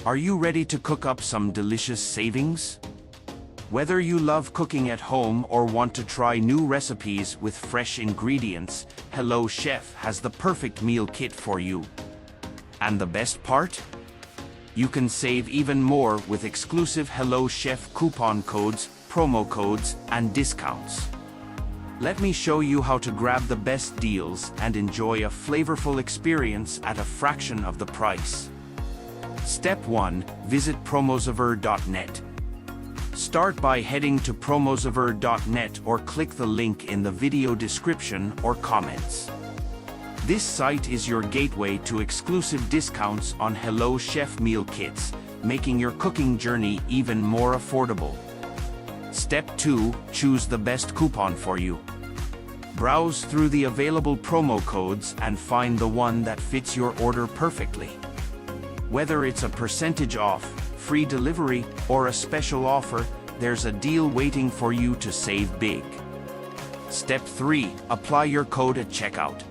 Are you ready to cook up some delicious savings? Whether you love cooking at home or want to try new recipes with fresh ingredients, Hello Chef has the perfect meal kit for you. And the best part? You can save even more with exclusive Hello Chef coupon codes, promo codes, and discounts. Let me show you how to grab the best deals and enjoy a flavorful experience at a fraction of the price. Step 1. Visit promosaver.net. Start by heading to promosaver.net or click the link in the video description or comments. This site is your gateway to exclusive discounts on Hello Chef meal kits, making your cooking journey even more affordable. Step 2. Choose the best coupon for you. Browse through the available promo codes and find the one that fits your order perfectly. Whether it's a percentage off, free delivery, or a special offer, there's a deal waiting for you to save big. Step 3. Apply your code at checkout.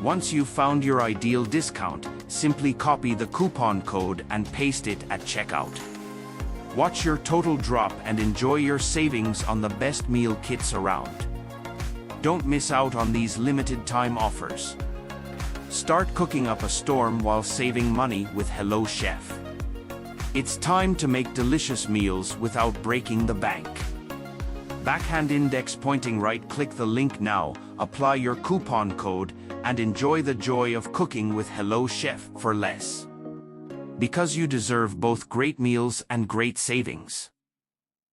Once you've found your ideal discount, simply copy the coupon code and paste it at checkout. Watch your total drop and enjoy your savings on the best meal kits around. Don't miss out on these limited time offers. Start cooking up a storm while saving money with Hello Chef. It's time to make delicious meals without breaking the bank. Backhand index pointing right, click the link now, apply your coupon code, and enjoy the joy of cooking with Hello Chef for less. Because you deserve both great meals and great savings.